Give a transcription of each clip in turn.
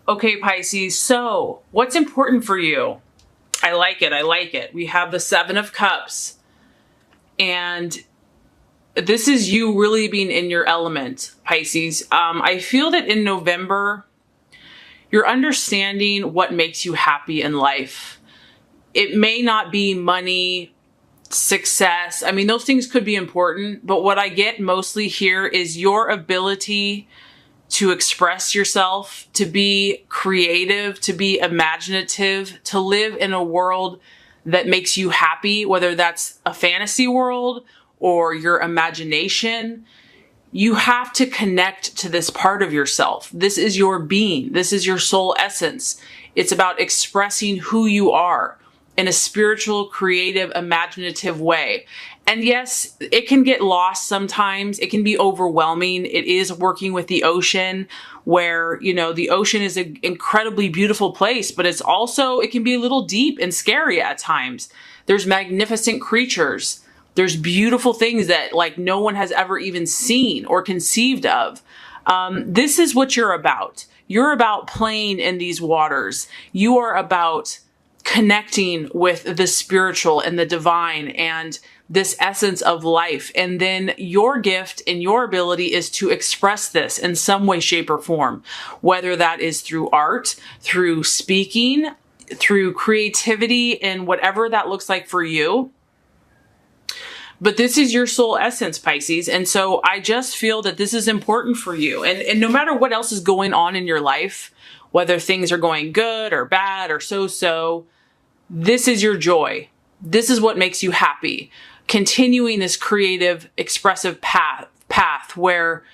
Okay, Pisces, so what's important for you? I like it. I like it. We have the Seven of Cups, and this is you really being in your element, Pisces. I feel that in November, you're understanding what makes you happy in life. It may not be money, success. I mean, those things could be important, but what I get mostly here is your ability to express yourself, to be creative, to be imaginative, to live in a world that makes you happy, whether that's a fantasy world or your imagination. You have to connect to this part of yourself. This is your being. This is your soul essence. It's about expressing who you are in a spiritual, creative, imaginative way. And yes, it can get lost sometimes. It can be overwhelming. It is working with the ocean where, you know, the ocean is an incredibly beautiful place, but it's also, it can be a little deep and scary at times. There's magnificent creatures. There's beautiful things that like no one has ever even seen or conceived of. This is what you're about. You're about playing in these waters. You are about connecting with the spiritual and the divine and this essence of life. And then your gift and your ability is to express this in some way, shape, or form, whether that is through art, through speaking, through creativity, and whatever that looks like for you. But this is your soul essence, Pisces. And so I just feel that this is important for you. And no matter what else is going on in your life, whether things are going good or bad or so-so, this is your joy. This is what makes you happy. Continuing this creative, expressive path where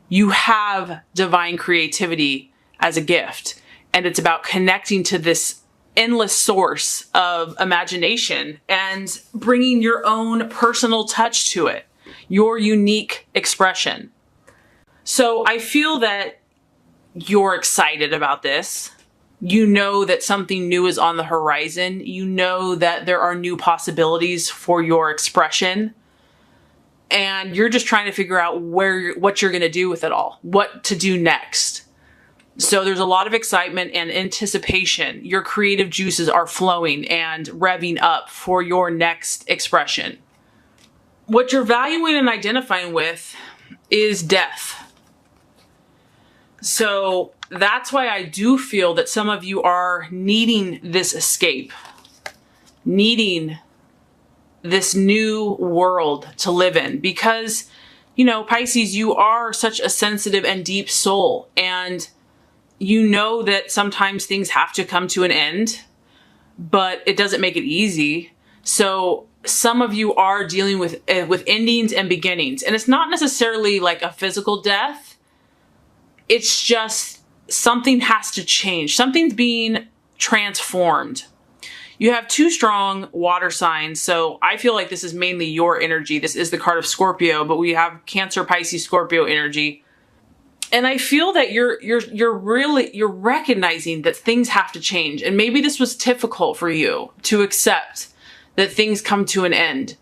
you have divine creativity as a gift. And it's about connecting to this endless source of imagination and bringing your own personal touch to it, your unique expression. So I feel that you're excited about this. You know that something new is on the horizon. You know that there are new possibilities for your expression. And you're just trying to figure out what you're going to do with it all, what to do next. So there's a lot of excitement and anticipation. Your creative juices are flowing and revving up for your next expression. What you're valuing and identifying with is death. So that's why I do feel that some of you are needing this escape, needing this new world to live in because, you know, Pisces, you are such a sensitive and deep soul, and you know that sometimes things have to come to an end, but it doesn't make it easy. So some of you are dealing with endings and beginnings, and it's not necessarily like a physical death. It's just something has to change. Something's being transformed. You have two strong water signs, so I feel like this is mainly your energy. This is the card of Scorpio, but we have Cancer, Pisces, Scorpio energy. And I feel that you're recognizing that things have to change. And maybe this was difficult for you to accept that things come to an end.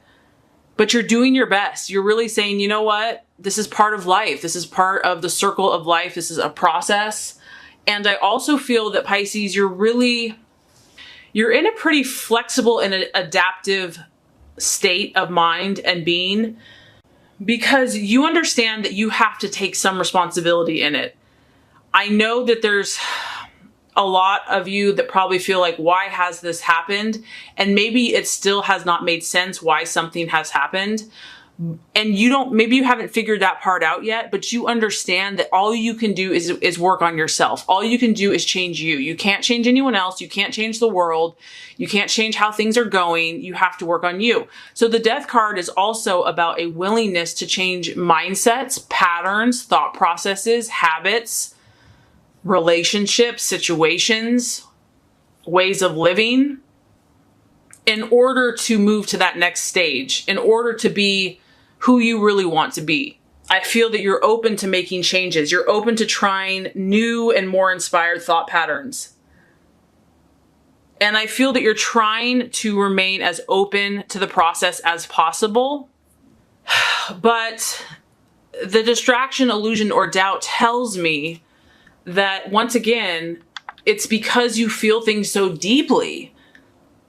But you're doing your best. You're really saying, you know what? This is part of life. This is part of the circle of life. This is a process. And I also feel that Pisces, you're in a pretty flexible and adaptive state of mind and being, because you understand that you have to take some responsibility in it. I know that there's a lot of you that probably feel like, why has this happened? And maybe it still has not made sense why something has happened. And maybe you haven't figured that part out yet, but you understand that all you can do is work on yourself. All you can do is change you. You can't change anyone else. You can't change the world. You can't change how things are going. You have to work on you. So the Death card is also about a willingness to change mindsets, patterns, thought processes, habits, relationships, situations, ways of living, in order to move to that next stage, in order to be who you really want to be. I feel that you're open to making changes. You're open to trying new and more inspired thought patterns. And I feel that you're trying to remain as open to the process as possible. But the distraction, illusion, or doubt tells me that, once again, it's because you feel things so deeply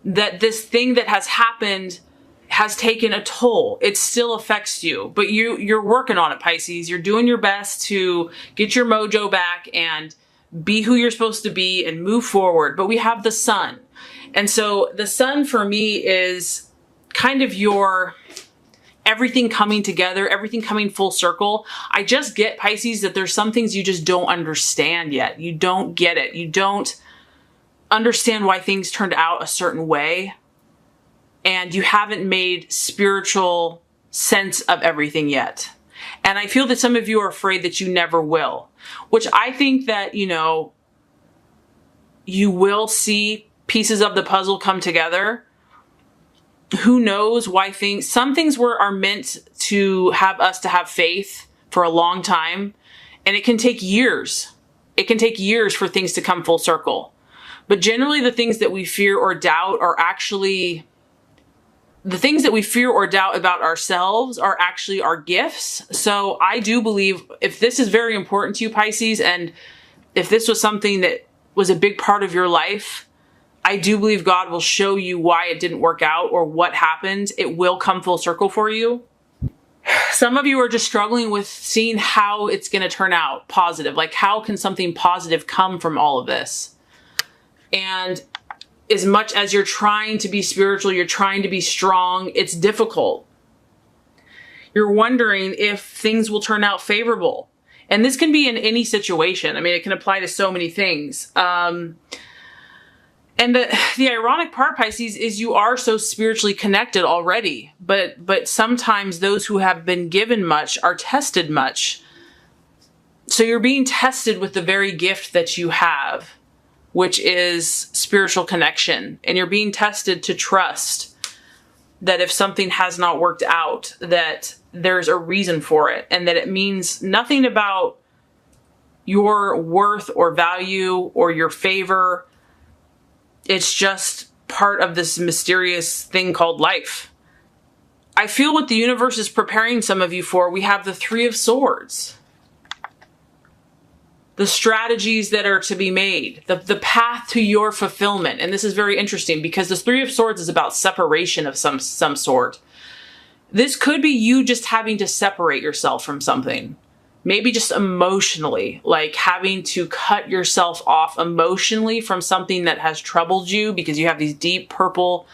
that this thing that has happened has taken a toll. It still affects you, but you're working on it, Pisces. You're doing your best to get your mojo back and be who you're supposed to be and move forward. But we have the sun. And so the sun for me is kind of your everything coming together, everything coming full circle. I just get, Pisces, that there's some things you just don't understand yet. You don't get it. You don't understand why things turned out a certain way. And you haven't made spiritual sense of everything yet. And I feel that some of you are afraid that you never will, which I think that, you know, you will see pieces of the puzzle come together. Who knows why some things are meant to have us to have faith for a long time. And it can take years. It can take years for things to come full circle. But generally the things that we fear or doubt are actually, the things that we fear or doubt about ourselves are actually our gifts. So I do believe if this is very important to you, Pisces, and if this was something that was a big part of your life, I do believe God will show you why it didn't work out or what happened. It will come full circle for you. Some of you are just struggling with seeing how it's going to turn out positive. Like, how can something positive come from all of this? And as much as you're trying to be spiritual, you're trying to be strong, it's difficult. You're wondering if things will turn out favorable. And this can be in any situation. I mean, it can apply to so many things. And the ironic part, Pisces, is you are so spiritually connected already. But sometimes those who have been given much are tested much. So you're being tested with the very gift that you have, which is spiritual connection. And you're being tested to trust that if something has not worked out, that there's a reason for it, and that it means nothing about your worth or value or your favor. It's just part of this mysterious thing called life. I feel what the universe is preparing some of you for. We have the Three of Swords. The strategies that are to be made, the path to your fulfillment. And this is very interesting because the Three of Swords is about separation of some sort. This could be you just having to separate yourself from something. Maybe just emotionally, like having to cut yourself off emotionally from something that has troubled you because you have these deep purple,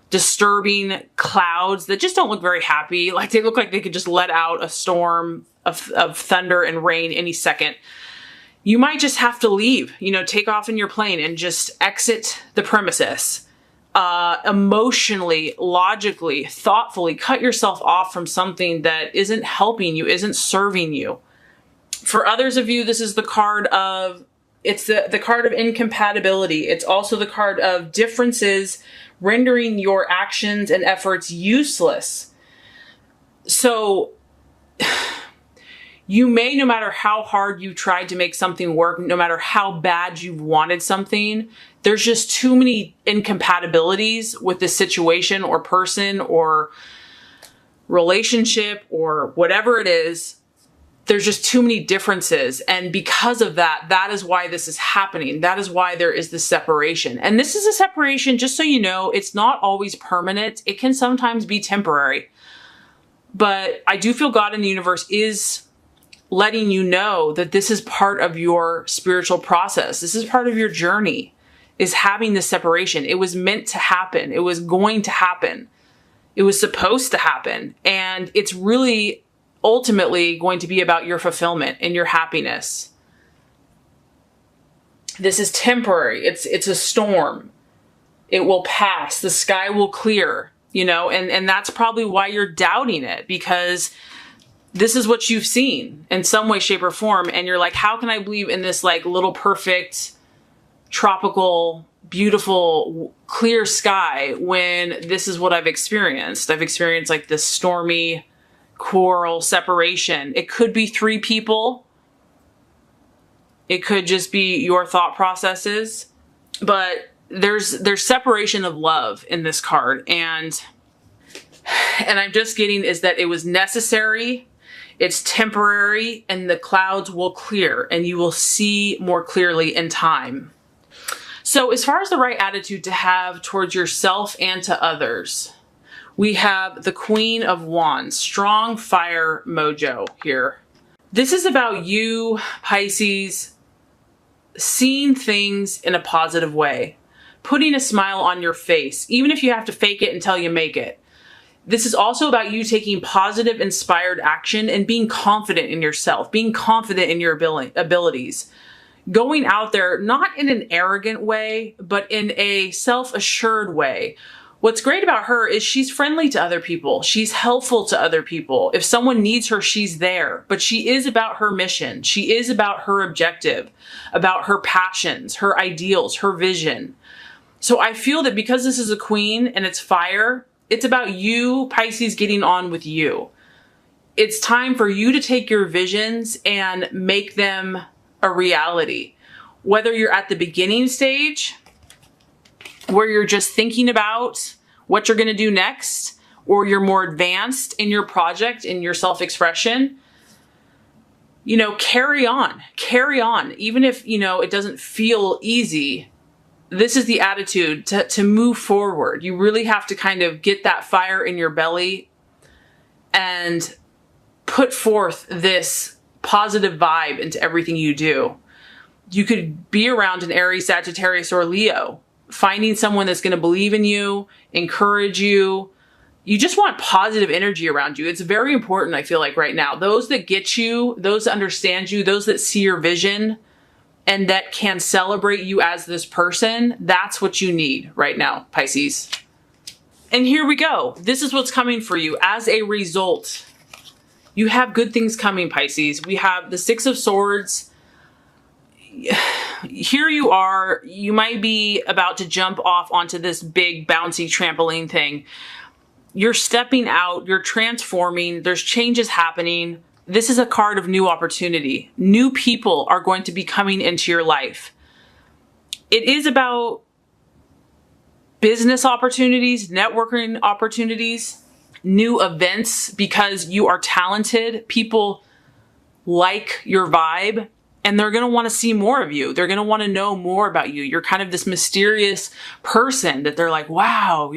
disturbing clouds that just don't look very happy. Like they look like they could just let out a storm of thunder and rain any second. You might just have to leave, you know, take off in your plane and just exit the premises. Emotionally, logically, thoughtfully cut yourself off from something that isn't helping you, isn't serving you. For others of you, this is the card of, it's the card of incompatibility. It's also the card of differences rendering your actions and efforts useless. So you may, no matter how hard you tried to make something work, no matter how bad you wanted something, there's just too many incompatibilities with the situation or person or relationship or whatever it is. There's just too many differences. And because of that, that is why this is happening. That is why there is this separation. And this is a separation, just so you know, it's not always permanent. It can sometimes be temporary. But I do feel God in the universe is letting you know that this is part of your spiritual process. This is part of your journey, is having this separation. It was meant to happen. It was going to happen. It was supposed to happen. And it's really ultimately going to be about your fulfillment and your happiness. This is temporary. It's a storm. It will pass. The sky will clear, you know, and that's probably why you're doubting it, because this is what you've seen in some way, shape, or form. And you're like, how can I believe in this like little perfect, tropical, beautiful, clear sky when this is what I've experienced? I've experienced like this stormy quarrel, separation. It could be three people. It could just be your thought processes. But there's separation of love in this card. And I'm just getting is that it was necessary. It's temporary, and the clouds will clear and you will see more clearly in time. So as far as the right attitude to have towards yourself and to others, we have the Queen of Wands, strong fire mojo here. This is about you, Pisces, seeing things in a positive way, putting a smile on your face, even if you have to fake it until you make it. This is also about you taking positive, inspired action and being confident in yourself, being confident in your abilities. Going out there, not in an arrogant way, but in a self-assured way. What's great about her is she's friendly to other people. She's helpful to other people. If someone needs her, she's there. But she is about her mission. She is about her objective, about her passions, her ideals, her vision. So I feel that because this is a queen and it's fire, it's about you, Pisces, getting on with you. It's time for you to take your visions and make them a reality. Whether you're at the beginning stage, where you're just thinking about what you're going to do next, or you're more advanced in your project, in your self-expression, carry on. Even if, it doesn't feel easy. This is the attitude to move forward. You really have to kind of get that fire in your belly and put forth this positive vibe into everything you do. You could be around an Aries, Sagittarius, or Leo, finding someone that's going to believe in you, encourage you. You just want positive energy around you. It's very important, I feel like, right now. Those that get you, those that understand you, those that see your vision, and that can celebrate you as this person, that's what you need right now, Pisces. And here we go. This is what's coming for you. As a result, you have good things coming, Pisces. We have the Six of Swords. Here you are. You might be about to jump off onto this big bouncy trampoline thing. You're stepping out. You're transforming. There's changes happening. This is a card of new opportunity. New people are going to be coming into your life. It is about business opportunities, networking opportunities, new events, because you are talented. People like your vibe, and they're going to want to see more of you. They're going to want to know more about you. You're kind of this mysterious person that they're like, wow,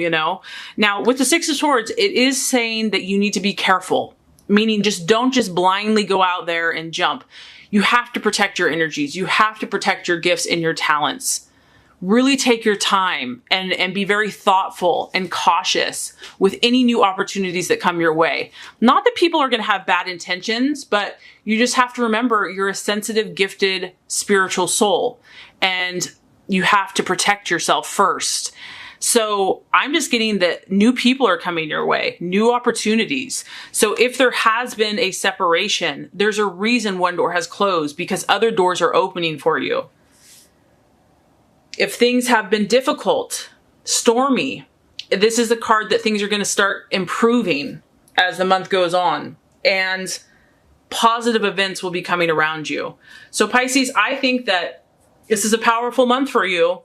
Now, with the Six of Swords, it is saying that you need to be careful. Meaning don't just blindly go out there and jump. You have to protect your energies. You have to protect your gifts and your talents. Really take your time and be very thoughtful and cautious with any new opportunities that come your way. Not that people are going to have bad intentions, but you just have to remember you're a sensitive, gifted, spiritual soul, and you have to protect yourself first. So I'm just getting that new people are coming your way, new opportunities. So if there has been a separation, there's a reason one door has closed, because other doors are opening for you. If things have been difficult, stormy, this is the card that things are going to start improving as the month goes on, and positive events will be coming around you. So Pisces, I think that this is a powerful month for you.